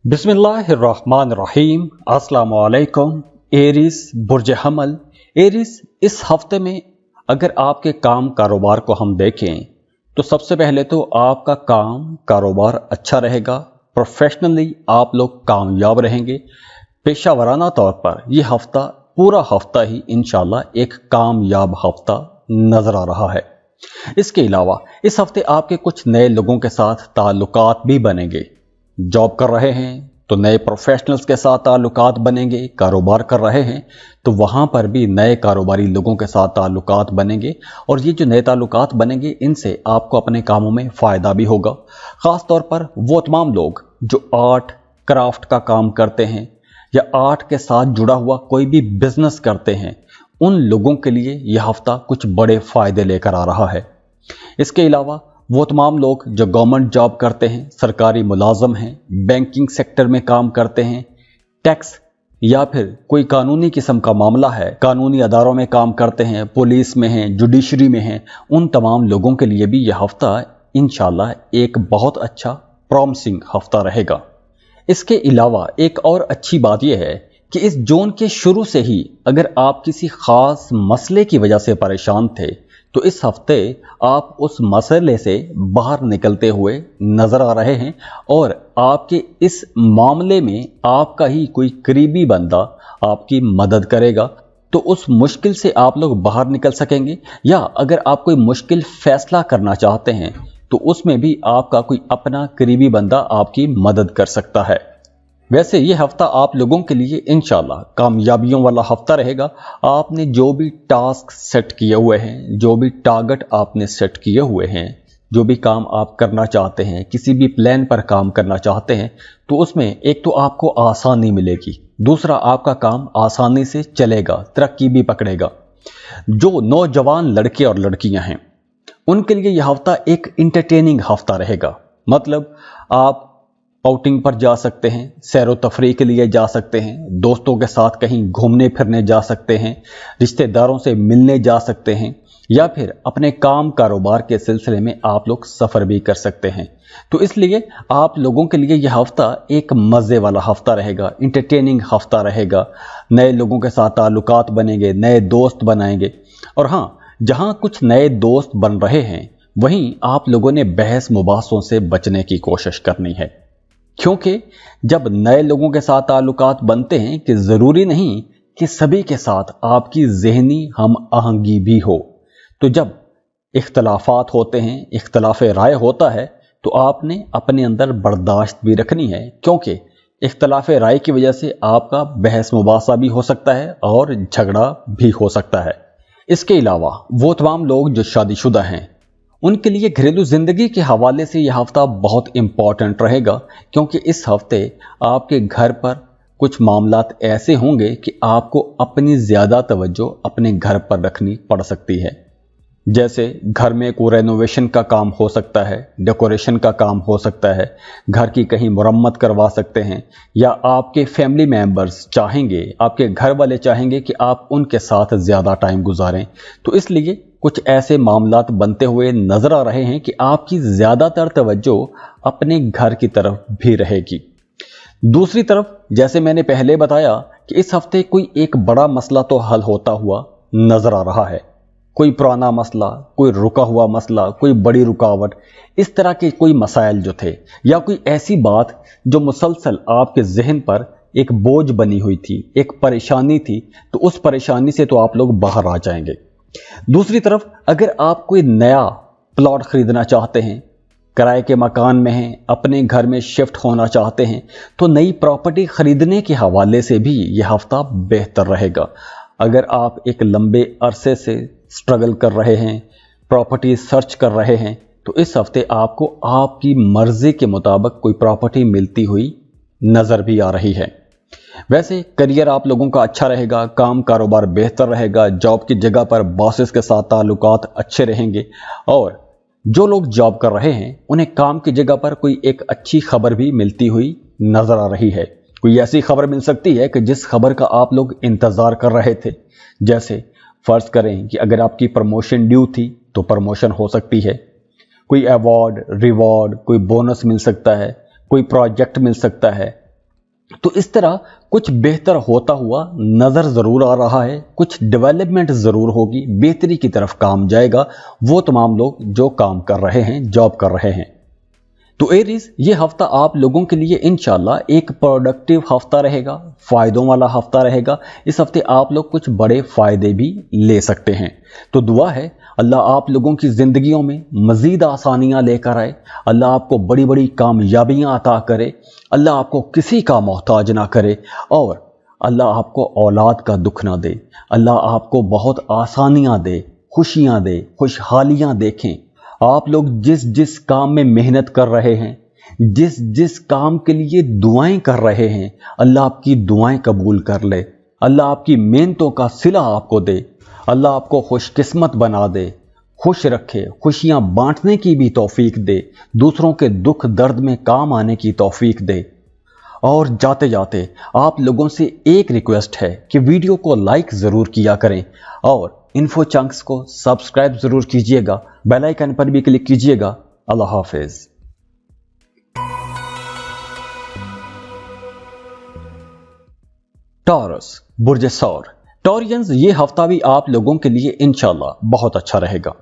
बिस्मिल्लाहिर्रहमानिर्रहीम। अस्सलाम वालेकुम। एरिस बुर्ज हमल। एरिस, इस हफ्ते में अगर आपके काम कारोबार को हम देखें तो सबसे पहले तो आपका काम कारोबार अच्छा रहेगा। प्रोफेशनली आप लोग कामयाब रहेंगे। पेशा वराना तौर पर यह हफ्ता पूरा हफ्ता ही इंशाल्लाह एक कामयाब हफ्ता नजर आ रहा है। इसके अलावा इस हफ्ते आपके कुछ नए लोगों के साथ ताल्लुकात भी बनेंगे। जॉब कर रहे हैं तो नए प्रोफेशनल्स के साथ ताल्लुकात बनेंगे। कारोबार कर रहे हैं तो वहाँ पर भी नए कारोबारी लोगों के साथ ताल्लुकात बनेंगे, और ये जो नए ताल्लुकात बनेंगे इनसे आपको अपने कामों में फ़ायदा भी होगा। ख़ास तौर पर वो तमाम लोग जो आर्ट क्राफ्ट का काम करते हैं या आर्ट के साथ जुड़ा हुआ कोई भी बिजनेस करते हैं, उन लोगों के लिए यह हफ्ता कुछ बड़े फ़ायदे लेकर आ रहा है। इसके अलावा वो तमाम लोग जो गवर्नमेंट जॉब करते हैं, सरकारी मुलाजम हैं, बैंकिंग सेक्टर में काम करते हैं, टैक्स या फिर कोई कानूनी किस्म का मामला है, कानूनी अदारों में काम करते हैं, पुलिस में हैं, जुडिशरी में हैं, उन तमाम लोगों के लिए भी यह हफ्ता इंशाल्लाह एक बहुत अच्छा प्रॉमिसिंग हफ्ता रहेगा। इसके अलावा एक और अच्छी बात यह है कि इस जून के शुरू से ही अगर आप किसी खास मसले की वजह से परेशान थे तो इस हफ्ते आप उस मसले से बाहर निकलते हुए नजर आ रहे हैं, और आपके इस मामले में आपका ही कोई करीबी बंदा आपकी मदद करेगा, तो उस मुश्किल से आप लोग बाहर निकल सकेंगे। या अगर आप कोई मुश्किल फैसला करना चाहते हैं तो उसमें भी आपका कोई अपना करीबी बंदा आपकी मदद कर सकता है। वैसे ये हफ्ता आप लोगों के लिए इंशाल्लाह कामयाबियों वाला हफ्ता रहेगा। आपने जो भी टास्क सेट किए हुए हैं, जो भी टारगेट आपने सेट किए हुए हैं, जो भी काम आप करना चाहते हैं, किसी भी प्लान पर काम करना चाहते हैं, तो उसमें एक तो आपको आसानी मिलेगी, दूसरा आपका काम आसानी से चलेगा, तरक्की भी पकड़ेगा। जो नौजवान लड़के और लड़कियां हैं उनके लिए यह हफ्ता एक इंटरटेनिंग हफ्ता रहेगा। मतलब आप आउटिंग पर जा सकते हैं, सैरो तफरीह के लिए जा सकते हैं, दोस्तों के साथ कहीं घूमने फिरने जा सकते हैं, रिश्तेदारों से मिलने जा सकते हैं, या फिर अपने काम कारोबार के सिलसिले में आप लोग सफ़र भी कर सकते हैं। तो इसलिए आप लोगों के लिए यह हफ्ता एक मज़े वाला हफ्ता रहेगा, इंटरटेनिंग हफ्ता रहेगा। नए लोगों के साथ ताल्लुकात बनेंगे, नए दोस्त बनाएंगे। और हाँ, जहाँ कुछ नए दोस्त बन रहे हैं वहीं आप लोगों ने बहस मुबासों से बचने की कोशिश करनी है, क्योंकि जब नए लोगों के साथ ताल्लुकात बनते हैं कि ज़रूरी नहीं कि सभी के साथ आपकी ज़हनी हम आहंगी भी हो। तो जब इख्तलाफात होते हैं, इख्तलाफ राय होता है, तो आपने अपने अंदर बर्दाश्त भी रखनी है, क्योंकि इख्तलाफ राय की वजह से आपका बहस मुबासा भी हो सकता है और झगड़ा भी हो सकता है। इसके अलावा वो तमाम लोग जो शादीशुदा हैं उनके लिए घरेलू ज़िंदगी के हवाले से यह हफ्ता बहुत इम्पॉर्टेंट रहेगा, क्योंकि इस हफ्ते आपके घर पर कुछ मामलात ऐसे होंगे कि आपको अपनी ज़्यादा तवज्जो अपने घर पर रखनी पड़ सकती है। जैसे घर में कोई रेनोवेशन का काम हो सकता है, डेकोरेशन का काम हो सकता है, घर की कहीं मुरम्मत करवा सकते हैं, या आपके फैमिली मेंबर्स चाहेंगे, आपके घर वाले चाहेंगे कि आप उनके साथ ज़्यादा टाइम गुजारें। तो इसलिए कुछ ऐसे मामलात बनते हुए नजर आ रहे हैं कि आपकी ज़्यादातर तवज्जो अपने घर की तरफ भी रहेगी। दूसरी तरफ जैसे मैंने पहले बताया कि इस हफ्ते कोई एक बड़ा मसला तो हल होता हुआ नजर आ रहा है। कोई पुराना मसला, कोई रुका हुआ मसला, कोई बड़ी रुकावट, इस तरह के कोई मसाइल जो थे, या कोई ऐसी बात जो मुसलसल आपके जहन पर एक बोझ बनी हुई थी, एक परेशानी थी, तो उस परेशानी से तो आप लोग बाहर आ जाएंगे। दूसरी तरफ अगर आप कोई नया प्लॉट खरीदना चाहते हैं, किराए के मकान में हैं, अपने घर में शिफ्ट होना चाहते हैं, तो नई प्रॉपर्टी खरीदने के हवाले से भी यह हफ्ता बेहतर रहेगा। अगर आप एक लंबे अरसे से स्ट्रगल कर रहे हैं, प्रॉपर्टी सर्च कर रहे हैं, तो इस हफ्ते आपको आपकी मर्जी के मुताबिक कोई प्रॉपर्टी मिलती हुई नज़र भी आ रही है। वैसे करियर आप लोगों का अच्छा रहेगा, काम कारोबार बेहतर रहेगा, जॉब की जगह पर बॉसेस के साथ ताल्लुकात अच्छे रहेंगे, और जो लोग जॉब कर रहे हैं उन्हें काम की जगह पर कोई एक अच्छी खबर भी मिलती हुई नजर आ रही है। कोई ऐसी खबर मिल सकती है कि जिस खबर का आप लोग इंतजार कर रहे थे। जैसे फर्ज करें कि अगर आपकी प्रमोशन ड्यू थी तो प्रमोशन हो सकती है, कोई अवार्ड, रिवॉर्ड, कोई बोनस मिल सकता है, कोई प्रोजेक्ट मिल सकता है, तो इस तरह कुछ बेहतर होता हुआ नजर जरूर आ रहा है, कुछ डेवलपमेंट जरूर होगी, बेहतरी की तरफ काम जाएगा वो तमाम लोग जो काम कर रहे हैं, जॉब कर रहे हैं। तो एरीज, ये हफ्ता आप लोगों के लिए इंशाल्लाह एक प्रोडक्टिव हफ्ता रहेगा, फायदों वाला हफ्ता रहेगा। इस हफ्ते आप लोग कुछ बड़े फायदे भी ले सकते हैं। तो दुआ है अल्लाह आप लोगों की जिंदगियों में मजीद आसानियां लेकर आए, अल्लाह आपको बड़ी बड़ी कामयाबियां अता करे, अल्लाह आपको किसी का मोहताज ना करे और अल्लाह आपको औलाद का दुख ना दे, अल्लाह आपको बहुत आसानियां दे, खुशियां दे, खुशहालियां देखें। आप लोग जिस जिस काम में मेहनत कर रहे हैं, जिस जिस काम के लिए दुआएं कर रहे हैं, अल्लाह आपकी दुआएं कबूल कर ले, अल्लाह आपकी मेहनतों का सिला आपको दे, अल्लाह आपको खुशकिस्मत बना दे, खुश रखे, खुशियां बांटने की भी तौफीक दे, दूसरों के दुख दर्द में काम आने की तौफीक दे। और जाते जाते आप लोगों से एक रिक्वेस्ट है कि वीडियो को लाइक ज़रूर किया करें और इन्फो चंक्स को सब्सक्राइब ज़रूर कीजिएगा, बेल आइकन पर भी क्लिक कीजिएगा। अल्लाह हाफिज। टॉरस, बुर्ज सौर। टॉरियंस, ये हफ्ता भी आप लोगों के लिए इंशाल्लाह बहुत अच्छा रहेगा।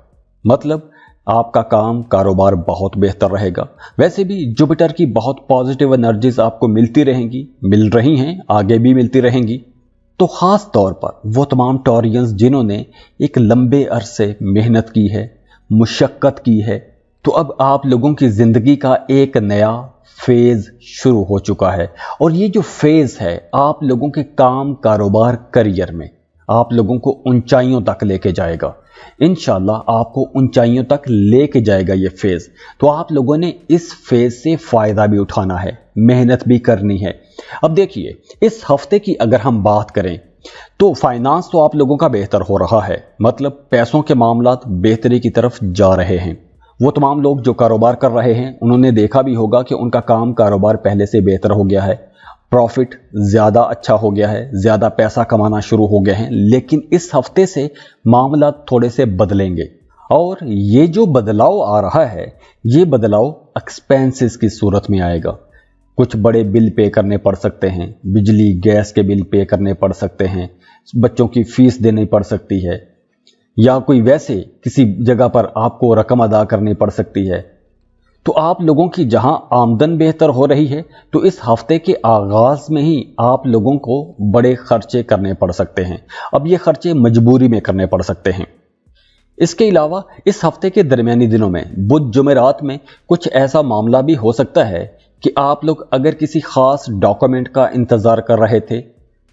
मतलब आपका काम कारोबार बहुत बेहतर रहेगा। वैसे भी जुपिटर की बहुत पॉजिटिव एनर्जीज आपको मिलती रहेंगी, मिल रही हैं, आगे भी मिलती रहेंगी। तो खास तौर पर वो तमाम टॉरियंस जिन्होंने एक लंबे अरसे मेहनत की है, मुशक्कत की है, तो अब आप लोगों की जिंदगी का एक नया फेज शुरू हो चुका है। और ये जो फेज है आप लोगों के काम, कारोबार, करियर में आप लोगों को ऊंचाइयों तक लेके जाएगा। इंशाल्लाह आपको ऊंचाइयों तक लेके जाएगा ये फेज। तो आप लोगों ने इस फेज से फायदा भी उठाना है, मेहनत भी करनी है। अब देखिए, इस हफ्ते की अगर हम बात करें तो फाइनेंस तो आप लोगों का बेहतर हो रहा है, मतलब पैसों के मामलात बेहतरी की तरफ जा रहे हैं। वो तमाम लोग जो कारोबार कर रहे हैं उन्होंने देखा भी होगा कि उनका काम, कारोबार पहले से बेहतर हो गया है, प्रॉफिट ज़्यादा अच्छा हो गया है, ज़्यादा पैसा कमाना शुरू हो गए हैं। लेकिन इस हफ्ते से मामला थोड़े से बदलेंगे और ये जो बदलाव आ रहा है ये बदलाव एक्सपेंसेस की सूरत में आएगा। कुछ बड़े बिल पे करने पड़ सकते हैं, बिजली गैस के बिल पे करने पड़ सकते हैं, बच्चों की फीस देनी पड़ सकती है, या कोई वैसे किसी जगह पर आपको रकम अदा करनी पड़ सकती है। तो आप लोगों की जहां आमदन बेहतर हो रही है तो इस हफ्ते के आगाज में ही आप लोगों को बड़े खर्चे करने पड़ सकते हैं। अब ये खर्चे मजबूरी में करने पड़ सकते हैं। इसके अलावा इस हफ्ते के दरमियानी दिनों में बुध जुमेरात में कुछ ऐसा मामला भी हो सकता है कि आप लोग अगर किसी खास डॉक्यूमेंट का इंतजार कर रहे थे,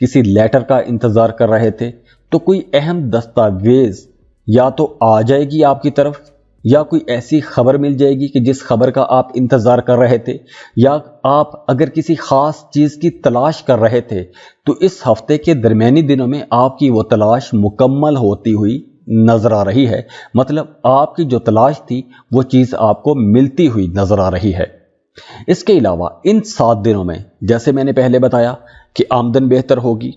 किसी लेटर का इंतजार कर रहे थे, तो कोई अहम दस्तावेज या तो आ जाएगी आपकी तरफ, या कोई ऐसी खबर मिल जाएगी कि जिस खबर का आप इंतजार कर रहे थे, या आप अगर किसी खास चीज की तलाश कर रहे थे तो इस हफ्ते के दरमियानी दिनों में आपकी वो तलाश मुकम्मल होती हुई नजर आ रही है। मतलब आपकी जो तलाश थी वो चीज आपको मिलती हुई नजर आ रही है। इसके अलावा इन 7 दिनों में जैसे मैंने पहले बताया कि आमदन बेहतर होगी,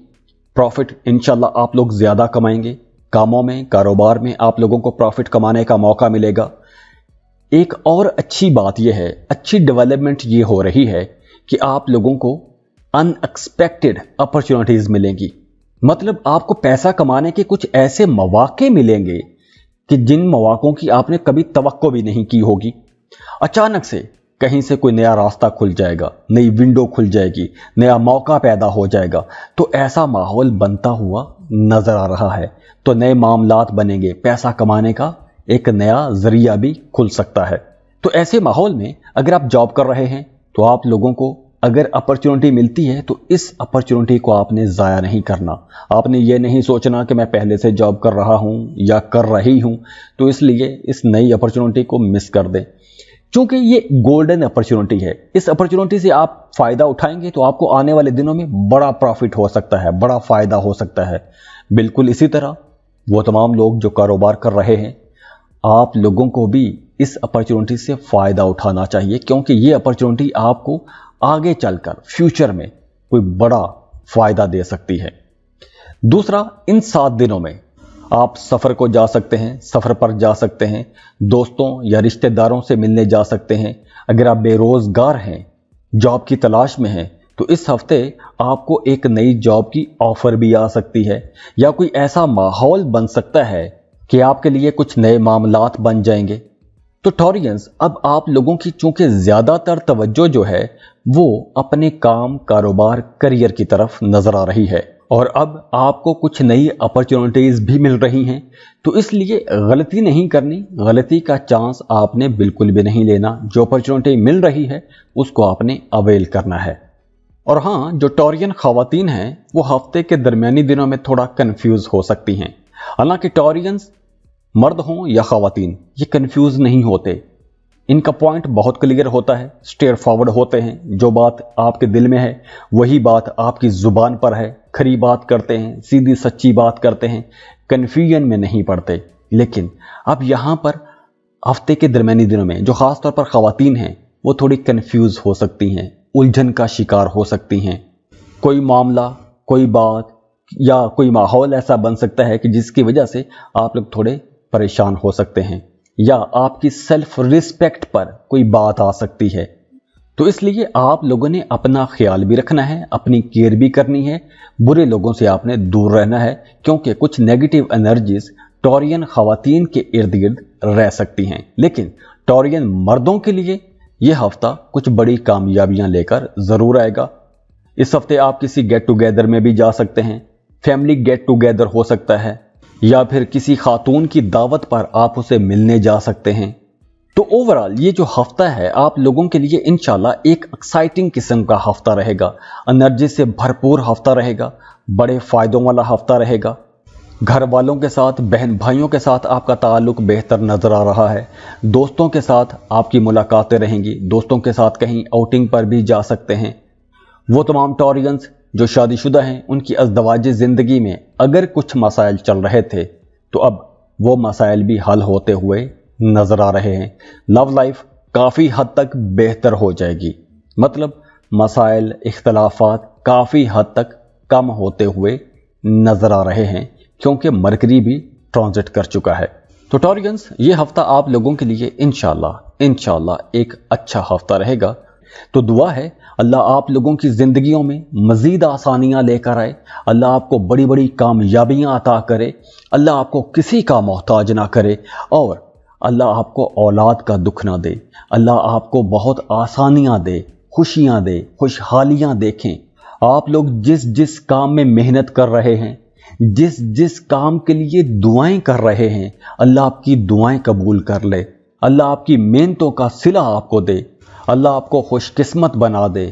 प्रॉफिट इंशाल्लाह आप लोग ज्यादा कमाएंगे, कामों में, कारोबार में आप लोगों को प्रॉफिट कमाने का मौका मिलेगा। एक और अच्छी बात यह है, अच्छी डेवलपमेंट ये हो रही है कि आप लोगों को अनएक्सपेक्टेड अपॉर्चुनिटीज मिलेंगी। मतलब आपको पैसा कमाने के कुछ ऐसे मौके मिलेंगे कि जिन मौकों की आपने कभी तवक्को भी नहीं की होगी। अचानक से कहीं से कोई नया रास्ता खुल जाएगा, नई विंडो खुल जाएगी, नया मौका पैदा हो जाएगा। तो ऐसा माहौल बनता हुआ नजर आ रहा है। तो नए मामलात बनेंगे, पैसा कमाने का एक नया जरिया भी खुल सकता है। तो ऐसे माहौल में अगर आप जॉब कर रहे हैं तो आप लोगों को अगर अपॉर्चुनिटी मिलती है तो इस अपॉर्चुनिटी को आपने ज़ाया नहीं करना। आपने ये नहीं सोचना कि मैं पहले से जॉब कर रहा हूं या कर रही हूं तो इसलिए इस नई अपॉर्चुनिटी को मिस कर दें। क्योंकि ये गोल्डन अपॉर्चुनिटी है, इस अपॉर्चुनिटी से आप फायदा उठाएंगे तो आपको आने वाले दिनों में बड़ा प्रॉफिट हो सकता है, बड़ा फायदा हो सकता है। बिल्कुल इसी तरह वो तमाम लोग जो कारोबार कर रहे हैं, आप लोगों को भी इस अपॉर्चुनिटी से फायदा उठाना चाहिए, क्योंकि ये अपॉर्चुनिटी आपको आगे चलकर फ्यूचर में कोई बड़ा फायदा दे सकती है। दूसरा, इन 7 दिनों में आप सफर को जा सकते हैं, सफर पर जा सकते हैं, दोस्तों या रिश्तेदारों से मिलने जा सकते हैं। अगर आप बेरोजगार हैं, जॉब की तलाश में हैं, तो इस हफ्ते आपको एक नई जॉब की ऑफर भी आ सकती है, या कोई ऐसा माहौल बन सकता है कि आपके लिए कुछ नए मामलात बन जाएंगे। तो टॉरियंस, अब आप लोगों की चूंकि ज्यादातर तवज्जो जो है वो अपने काम, कारोबार, करियर की तरफ नजर आ रही है, और अब आपको कुछ नई अपॉर्चुनिटीज भी मिल रही हैं। तो इसलिए गलती नहीं करनी, गलती का चांस आपने बिल्कुल भी नहीं लेना। जो अपॉर्चुनिटी मिल रही है उसको आपने अवेल करना है। और हाँ, जो टॉरियन खवातीन हैं वो हफ्ते के दरमियानी दिनों में थोड़ा कंफ्यूज हो सकती हैं। हालांकि टॉरियंस मर्द हों या खवातीन, ये कंफ्यूज नहीं होते। इनका पॉइंट बहुत क्लियर होता है, स्ट्रेट फॉरवर्ड होते हैं। जो बात आपके दिल में है वही बात आपकी जुबान पर है, खरी बात करते हैं, सीधी सच्ची बात करते हैं, कन्फ्यूजन में नहीं पड़ते। लेकिन अब यहाँ पर हफ्ते के दरमियानी दिनों में जो खास तौर पर खवातीन हैं वो थोड़ी कंफ्यूज हो सकती हैं, उलझन का शिकार हो सकती हैं। कोई मामला, कोई बात या कोई माहौल ऐसा बन सकता है कि जिसकी वजह से आप लोग थोड़े परेशान हो सकते हैं, या आपकी सेल्फ रिस्पेक्ट पर कोई बात आ सकती है। तो इसलिए आप लोगों ने अपना ख्याल भी रखना है, अपनी केयर भी करनी है, बुरे लोगों से आपने दूर रहना है, क्योंकि कुछ नेगेटिव एनर्जीज टॉरियन खवातीन के इर्द गिर्द रह सकती हैं। लेकिन टॉरियन मर्दों के लिए यह हफ्ता कुछ बड़ी कामयाबियां लेकर जरूर आएगा। इस हफ्ते आप किसी गेट टुगेदर में भी जा सकते हैं, फैमिली गेट टुगेदर हो सकता है, या फिर किसी खातून की दावत पर आप उसे मिलने जा सकते हैं। तो ओवरऑल ये जो हफ्ता है आप लोगों के लिए इंशाल्लाह एक एक्साइटिंग किस्म का हफ्ता रहेगा, एनर्जी से भरपूर हफ्ता रहेगा, बड़े फायदों वाला हफ्ता रहेगा। घर वालों के साथ, बहन भाइयों के साथ आपका ताल्लुक बेहतर नजर आ रहा है। दोस्तों के साथ आपकी मुलाकातें रहेंगी, दोस्तों के साथ कहीं आउटिंग पर भी जा सकते हैं। वो तमाम टॉरियंस जो शादीशुदा हैं उनकी अज़दवाजी ज़िंदगी में अगर कुछ मसाइल चल रहे थे तो अब वो मसाइल भी हल होते हुए नजर आ रहे हैं। लव लाइफ काफ़ी हद तक बेहतर हो जाएगी, मतलब मसाइल, इख्तलाफात काफ़ी हद तक कम होते हुए नजर आ रहे हैं, क्योंकि मरकरी भी ट्रांजिट कर चुका है। तो टॉरियंस, ये हफ्ता आप लोगों के लिए इंशाल्लाह एक अच्छा हफ्ता रहेगा। तो दुआ है अल्लाह आप लोगों की जिंदगियों में मजीद आसानियां लेकर आए, अल्लाह आपको बड़ी बड़ी कामयाबियां अता करे, अल्लाह आपको किसी का मोहताज ना करे, और अल्लाह आपको औलाद का दुख ना दे, अल्लाह आपको बहुत आसानियां दे, खुशियां दे, खुशहालियां देखें। आप लोग जिस जिस काम में मेहनत कर रहे हैं, जिस जिस काम के लिए दुआएं कर रहे हैं, अल्लाह आपकी दुआएं कबूल कर ले, अल्लाह आपकी मेहनतों का सिला आपको दे, अल्लाह आपको खुशकिस्मत बना दे,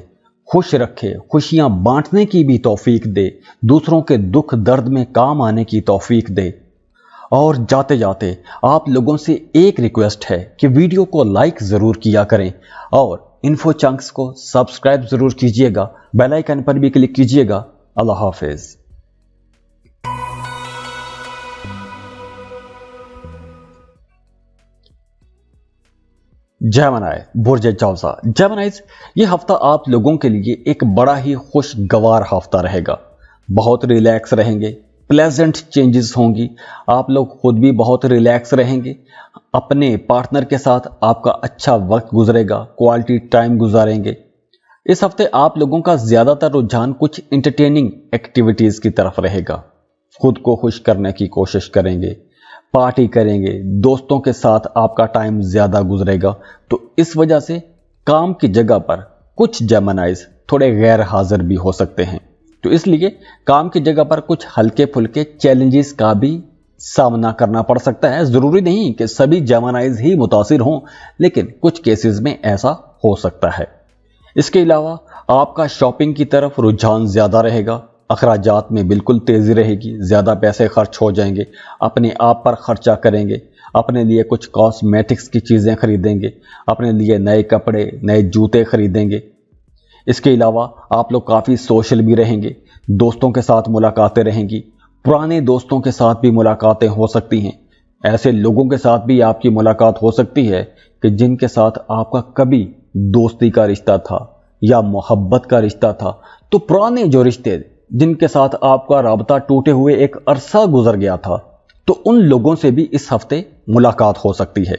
खुश रखे, खुशियां बांटने की भी तौफीक दे, दूसरों के दुख दर्द में काम आने की तौफीक दे। और जाते जाते आप लोगों से एक रिक्वेस्ट है कि वीडियो को लाइक जरूर किया करें, और इन्फो चंक्स को सब्सक्राइब जरूर कीजिएगा, बेल आइकन पर भी क्लिक कीजिएगा। अल्लाह हाफिज। जेमिनी, बुर्ज जौज़ा। जेमिनीज़, ये हफ्ता आप लोगों के लिए एक बड़ा ही खुशगवार हफ्ता रहेगा। बहुत रिलैक्स रहेंगे, प्लेजेंट चेंजेस होंगी, आप लोग खुद भी बहुत रिलैक्स रहेंगे, अपने पार्टनर के साथ आपका अच्छा वक्त गुजरेगा, क्वालिटी टाइम गुजारेंगे। इस हफ्ते आप लोगों का ज्यादातर रुझान कुछ इंटरटेनिंग एक्टिविटीज की तरफ रहेगा। खुद को खुश करने की कोशिश करेंगे, पार्टी करेंगे, दोस्तों के साथ आपका टाइम ज्यादा गुजरेगा। तो इस वजह से काम की जगह पर कुछ जेमिनीज़ थोड़े गैर हाजिर भी हो सकते हैं। तो इसलिए काम की जगह पर कुछ हल्के फुल्के चैलेंजेस का भी सामना करना पड़ सकता है। जरूरी नहीं कि सभी जेमिनीज़ ही मुतासिर हों, लेकिन कुछ केसेस में ऐसा हो सकता है। इसके अलावा आपका शॉपिंग की तरफ रुझान ज्यादा रहेगा, अखराजात में बिल्कुल तेजी रहेगी, ज्यादा पैसे खर्च हो जाएंगे, अपने आप पर खर्चा करेंगे, अपने लिए कुछ कॉस्मेटिक्स की चीजें खरीदेंगे, अपने लिए नए कपड़े, नए जूते खरीदेंगे। इसके अलावा आप लोग काफी सोशल भी रहेंगे, दोस्तों के साथ मुलाकातें रहेंगी, पुराने दोस्तों के साथ भी मुलाकातें हो सकती हैं। ऐसे लोगों के साथ भी आपकी मुलाकात हो सकती है कि जिनके साथ आपका कभी दोस्ती का रिश्ता था या मोहब्बत का रिश्ता था। तो पुराने जो रिश्ते जिनके साथ आपका राबता टूटे हुए एक अरसा गुजर गया था, तो उन लोगों से भी इस हफ्ते मुलाकात हो सकती है।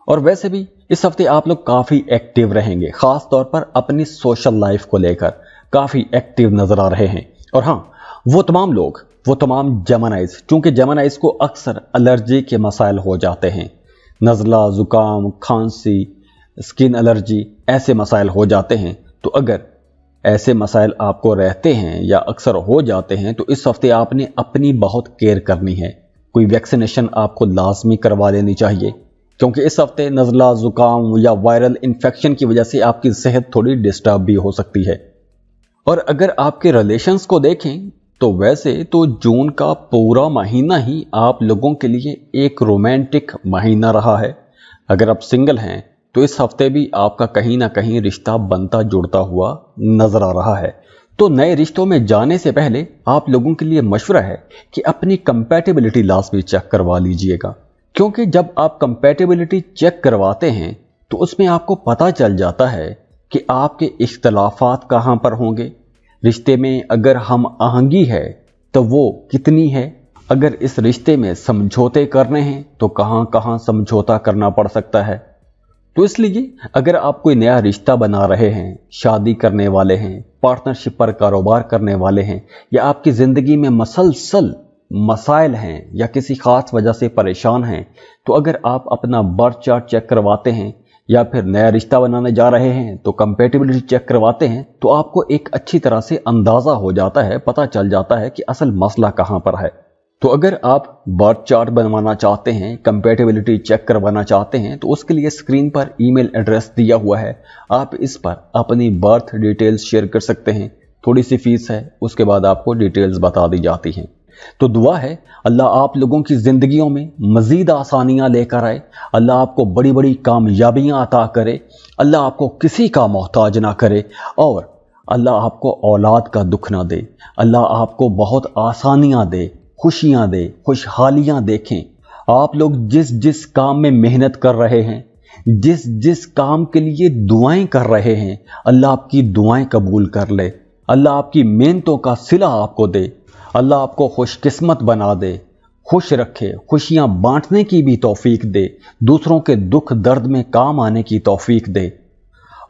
और वैसे भी इस हफ्ते आप लोग काफी एक्टिव रहेंगे, खास तौर पर अपनी सोशल लाइफ को लेकर, काफ़ी एक्टिव नज़र आ रहे हैं। और हाँ, वो तमाम जेमिनाइज, चूँकि जेमिनाइज को अक्सर एलर्जी के मसाइल हो जाते हैं, नज़ला, ज़ुकाम, खांसी, स्किन एलर्जी, ऐसे मसाइल हो जाते हैं। तो अगर ऐसे मसाइल आपको रहते हैं या अक्सर हो जाते हैं तो इस हफ्ते आपने अपनी बहुत केयर करनी है। कोई वैक्सीनेशन आपको लाजमी करवा लेनी चाहिए, क्योंकि इस हफ्ते नज़ला, ज़ुकाम या वायरल इन्फेक्शन की वजह से आपकी सेहत थोड़ी डिस्टर्ब भी हो सकती है। और अगर आपके रिलेशंस को देखें तो वैसे तो जून का पूरा महीना ही आप लोगों के लिए एक रोमांटिक महीना रहा है। अगर आप सिंगल हैं तो इस हफ्ते भी आपका कहीं ना कहीं रिश्ता बनता जुड़ता हुआ नजर आ रहा है। तो नए रिश्तों में जाने से पहले आप लोगों के लिए मशवरा है कि अपनी कंपैटिबिलिटी लाजमी चेक करवा लीजिएगा, क्योंकि जब आप कंपैटिबिलिटी चेक करवाते हैं तो उसमें आपको पता चल जाता है कि आपके इख्तलाफात कहाँ पर होंगे। रिश्ते में अगर हम आहंगी है तो वो कितनी है, अगर इस रिश्ते में समझौते करने हैं तो कहाँ कहाँ समझौता करना पड़ सकता है। तो इसलिए अगर आप कोई नया रिश्ता बना रहे हैं, शादी करने वाले हैं, पार्टनरशिप पर कारोबार करने वाले हैं, या आपकी ज़िंदगी में मसलसल मसाइल हैं या किसी ख़ास वजह से परेशान हैं, तो अगर आप अपना बर्थ चार्ट चेक करवाते हैं या फिर नया रिश्ता बनाने जा रहे हैं तो कंपैटिबिलिटी चेक करवाते हैं, तो आपको एक अच्छी तरह से अंदाज़ा हो जाता है, पता चल जाता है कि असल मसला कहाँ पर है। तो अगर आप बर्थ चार्ट बनवाना चाहते हैं, कंपैटिबिलिटी चेक करवाना चाहते हैं, तो उसके लिए स्क्रीन पर ईमेल एड्रेस दिया हुआ है, आप इस पर अपनी बर्थ डिटेल्स शेयर कर सकते हैं। थोड़ी सी फीस है, उसके बाद आपको डिटेल्स बता दी जाती हैं। तो दुआ है अल्लाह आप लोगों की ज़िंदगियों में मज़ीद आसानियाँ लेकर आए, अल्लाह आपको बड़ी बड़ी कामयाबियाँ अता करे, अल्लाह आपको किसी का मोहताज ना करे, और अल्लाह आपको औलाद का दुख ना दे, अल्लाह आपको बहुत आसानियाँ दे, खुशियाँ दे, खुशहालियाँ देखें। आप लोग जिस जिस काम में मेहनत कर रहे हैं, जिस जिस काम के लिए दुआएं कर रहे हैं, अल्लाह आपकी दुआएं कबूल कर ले, अल्लाह आपकी मेहनतों का सिला आपको दे, अल्लाह आपको खुशकिस्मत बना दे, खुश रखे, खुशियाँ बांटने की भी तौफीक दे, दूसरों के दुख दर्द में काम आने की तौफीक दे।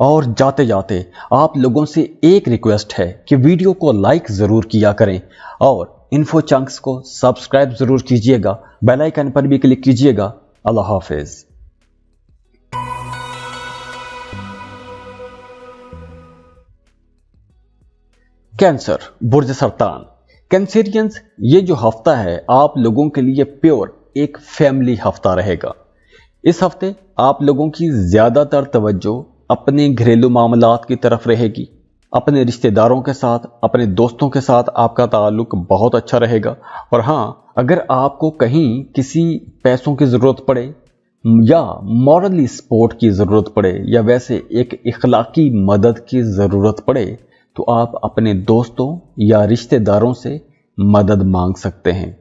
और जाते जाते आप लोगों से एक रिक्वेस्ट है कि वीडियो को लाइक ज़रूर किया करें और इन्फो चंक्स को सब्सक्राइब ज़रूर कीजिएगा, बेल आइकन पर भी क्लिक कीजिएगा। अल्लाह हाफिज़। कैंसर, बुर्ज सरतान, कैंसेरियंस, ये जो हफ्ता है आप लोगों के लिए प्योर एक फैमिली हफ्ता रहेगा। इस हफ्ते आप लोगों की ज़्यादातर तवज्जो अपने घरेलू मामलात की तरफ रहेगी। अपने रिश्तेदारों के साथ, अपने दोस्तों के साथ आपका ताल्लुक बहुत अच्छा रहेगा। और हाँ, अगर आपको कहीं किसी पैसों की ज़रूरत पड़े या मॉरली सपोर्ट की ज़रूरत पड़े या वैसे एक इखलाकी मदद की ज़रूरत पड़े, तो आप अपने दोस्तों या रिश्तेदारों से मदद मांग सकते हैं,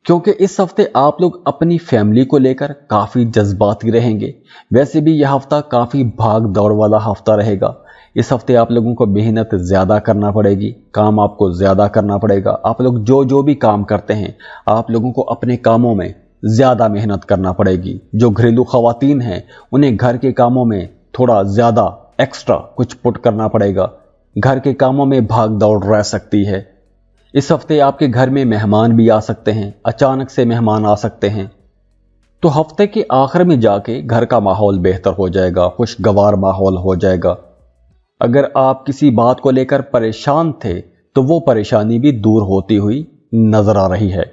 क्योंकि इस हफ्ते आप लोग अपनी फैमिली को लेकर काफ़ी जज्बाती रहेंगे। वैसे भी यह हफ्ता काफ़ी भाग दौड़ वाला हफ्ता रहेगा। इस हफ्ते आप लोगों को मेहनत ज़्यादा करना पड़ेगी, काम आपको ज़्यादा करना पड़ेगा। आप लोग जो भी काम करते हैं, आप लोगों को अपने कामों में ज़्यादा मेहनत करना पड़ेगी। जो घरेलू ख़वातीन हैं, उन्हें घर के कामों में थोड़ा ज़्यादा एक्स्ट्रा कुछ पुट करना पड़ेगा। घर के कामों में भाग दौड़ रह सकती है। इस हफ्ते आपके घर में मेहमान भी आ सकते हैं, अचानक से मेहमान आ सकते हैं। तो हफ्ते के आखिर में जाके घर का माहौल बेहतर हो जाएगा, खुशगवार माहौल हो जाएगा। अगर आप किसी बात को लेकर परेशान थे तो वो परेशानी भी दूर होती हुई नजर आ रही है।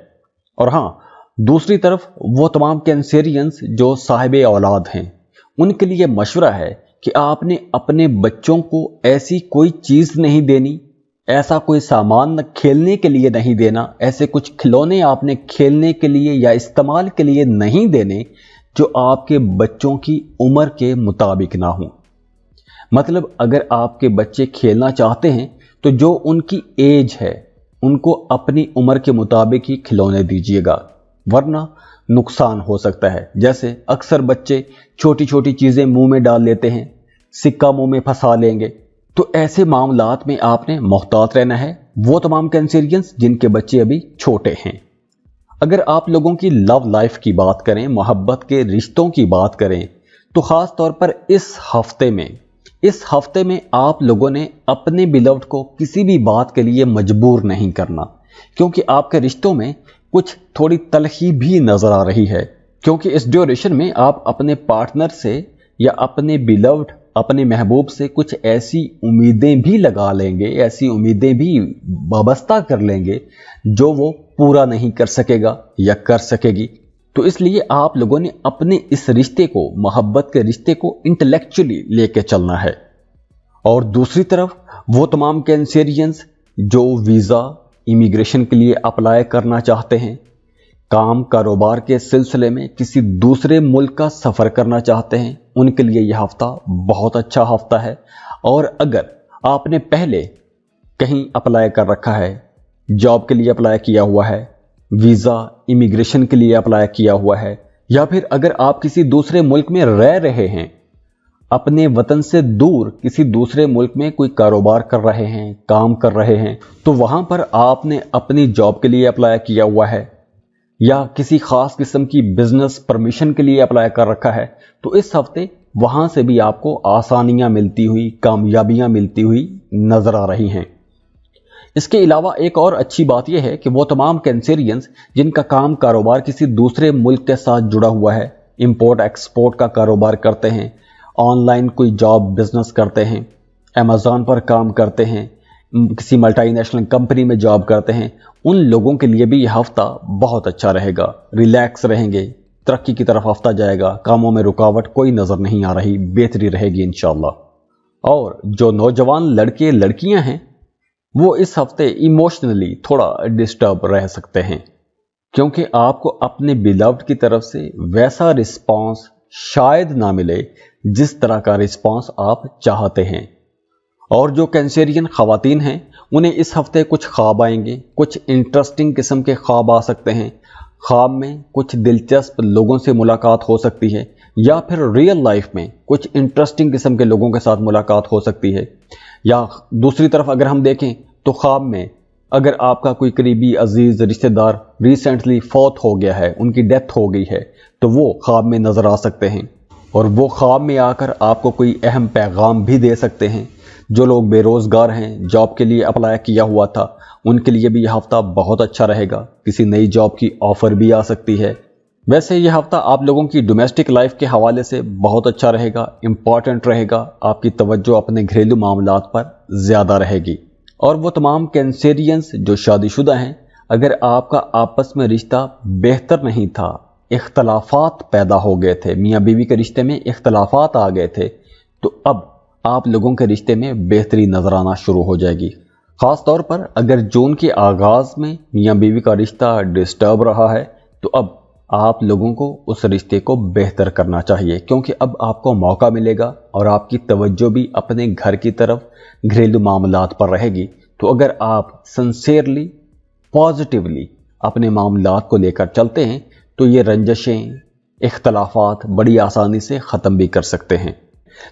और हाँ, दूसरी तरफ वो तमाम कैंसेरियंस जो साहिबे औलाद हैं, उनके लिए मशवरा है कि आपने अपने बच्चों को ऐसी कोई चीज़ नहीं देनी, ऐसा कोई सामान खेलने के लिए नहीं देना, ऐसे कुछ खिलौने आपने खेलने के लिए या इस्तेमाल के लिए नहीं देने जो आपके बच्चों की उम्र के मुताबिक ना हो। मतलब अगर आपके बच्चे खेलना चाहते हैं तो जो उनकी एज है उनको अपनी उम्र के मुताबिक ही खिलौने दीजिएगा, वरना नुकसान हो सकता है। जैसे अक्सर बच्चे छोटी छोटी चीज़ें मुंह में डाल लेते हैं, सिक्का मुंह में फंसा लेंगे, तो ऐसे मामलात में आपने मोहतात रहना है। वो तमाम कैंसेरियंस जिनके बच्चे अभी छोटे हैं। अगर आप लोगों की लव लाइफ की बात करें, मोहब्बत के रिश्तों की बात करें, तो ख़ास तौर पर इस हफ्ते में इस हफ्ते में आप लोगों ने अपने बिलव्ड को किसी भी बात के लिए मजबूर नहीं करना, क्योंकि आपके रिश्तों में कुछ थोड़ी तलखी भी नजर आ रही है। क्योंकि इस ड्यूरेशन में आप अपने पार्टनर से या अपने बिलव्ड, अपने महबूब से कुछ ऐसी उम्मीदें भी लगा लेंगे, ऐसी उम्मीदें भी वाबस्ता कर लेंगे जो वो पूरा नहीं कर सकेगा या कर सकेगी। तो इसलिए आप लोगों ने अपने इस रिश्ते को, मोहब्बत के रिश्ते को इंटेलेक्चुअली लेके चलना है। और दूसरी तरफ वो तमाम कैंसेरियंस जो वीज़ा, इमिग्रेशन के लिए अप्लाई करना चाहते हैं, काम कारोबार के सिलसिले में किसी दूसरे मुल्क का सफ़र करना चाहते हैं, उनके लिए यह हफ्ता बहुत अच्छा हफ्ता है। और अगर आपने पहले कहीं अप्लाई कर रखा है, जॉब के लिए अप्लाई किया हुआ है, वीज़ा, इमिग्रेशन के लिए अप्लाई किया हुआ है, या फिर अगर आप किसी दूसरे मुल्क में रह रहे हैं, अपने वतन से दूर किसी दूसरे मुल्क में कोई कारोबार कर रहे हैं, काम कर रहे हैं, तो वहां पर आपने अपनी जॉब के लिए अप्लाई किया हुआ है या किसी खास किस्म की बिजनेस परमिशन के लिए अप्लाई कर रखा है, तो इस हफ्ते वहां से भी आपको आसानियां मिलती हुई, कामयाबियां मिलती हुई नजर आ रही हैं। इसके अलावा एक और अच्छी बात यह है कि वो तमाम कैंसेरियंस जिनका काम कारोबार किसी दूसरे मुल्क के साथ जुड़ा हुआ है, इंपोर्ट एक्सपोर्ट का कारोबार करते हैं, ऑनलाइन कोई जॉब बिजनेस करते हैं, अमेज़ॉन पर काम करते हैं, किसी मल्टीनेशनल कंपनी में जॉब करते हैं, उन लोगों के लिए भी यह हफ्ता बहुत अच्छा रहेगा। रिलैक्स रहेंगे, तरक्की की तरफ हफ्ता जाएगा, कामों में रुकावट कोई नज़र नहीं आ रही, बेहतरी रहेगी इंशाअल्लाह। और जो नौजवान लड़के लड़कियां हैं वो इस हफ्ते इमोशनली थोड़ा डिस्टर्ब रह सकते हैं, क्योंकि आपको अपने बिलव्ड की तरफ से वैसा रिस्पांस शायद ना मिले जिस तरह का रिस्पांस आप चाहते हैं। और जो कैंसेरियन खवातीन हैं उन्हें इस हफ्ते कुछ ख्वाब आएंगे, कुछ इंटरेस्टिंग किस्म के ख्वाब आ सकते हैं। ख्वाब में कुछ दिलचस्प लोगों से मुलाकात हो सकती है, या फिर रियल लाइफ में कुछ इंटरेस्टिंग किस्म के लोगों के साथ मुलाकात हो सकती है। या दूसरी तरफ अगर हम देखें तो ख्वाब में अगर आपका कोई करीबी अजीज रिश्तेदार रिसेंटली फौत हो गया है, उनकी डेथ हो गई है, तो वो ख्वाब में नजर आ सकते हैं। और वो ख्वाब में आकर आपको कोई अहम पैगाम भी दे सकते हैं। जो लोग बेरोजगार हैं, जॉब के लिए अप्लाई किया हुआ था, उनके लिए भी यह हफ्ता बहुत अच्छा रहेगा। किसी नई जॉब की ऑफर भी आ सकती है। वैसे यह हफ्ता आप लोगों की डोमेस्टिक लाइफ के हवाले से बहुत अच्छा रहेगा, इंपॉर्टेंट रहेगा। आपकी तवज्जो अपने घरेलू मामलात पर ज्यादा रहेगी। और वो तमाम कैंसेरियंस जो शादीशुदा हैं, अगर आपका आपस में रिश्ता बेहतर नहीं था, इख्तलाफात पैदा हो गए थे, मियाँ बीवी के रिश्ते में इख्तलाफात आ गए थे, तो अब आप लोगों के रिश्ते में बेहतरी नजर आना शुरू हो जाएगी। खास तौर पर अगर जून के आगाज में मियाँ बीवी का रिश्ता डिस्टर्ब रहा है, तो अब आप लोगों को उस रिश्ते को बेहतर करना चाहिए, क्योंकि अब आपको मौका मिलेगा और आपकी तवज्जो भी अपने घर की तरफ, घरेलू मामलात पर रहेगी। तो अगर आप सिंसियरली, पॉजिटिवली अपने मामलात को लेकर चलते हैं, तो ये रंजशें, इख्तलाफात बड़ी आसानी से ख़त्म भी कर सकते हैं।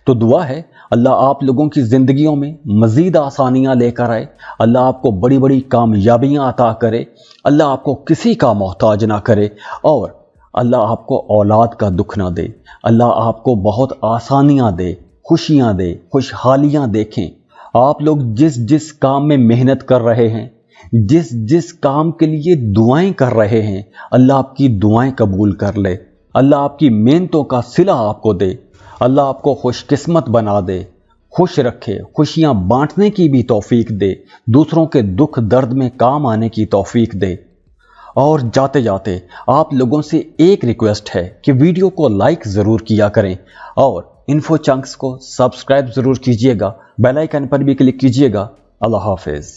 तो दुआ है अल्लाह आप लोगों की ज़िंदगियों में मज़ीद आसानियाँ लेकर आए, अल्लाह आपको बड़ी बड़ी कामयाबियाँ अता करे, अल्लाह आपको किसी का मोहताज ना करे, और अल्लाह आपको औलाद का दुख ना दे, अल्लाह आपको बहुत आसानियाँ दे, खुशियाँ दे, खुशहालियाँ देखें। आप लोग जिस जिस काम में मेहनत कर रहे हैं, जिस जिस काम के लिए दुआएं कर रहे हैं, अल्लाह आपकी दुआएं कबूल कर ले, अल्लाह आपकी मेहनतों का सिला आपको दे, अल्लाह आपको खुशकिस्मत बना दे, खुश रखे, खुशियां बांटने की भी तौफीक दे, दूसरों के दुख दर्द में काम आने की तौफीक दे। और जाते जाते आप लोगों से एक रिक्वेस्ट है कि वीडियो को लाइक ज़रूर किया करें और इन्फो चंक्स को सब्सक्राइब ज़रूर कीजिएगा, बेल आइकन पर भी क्लिक कीजिएगा। अल्लाह हाफिज़।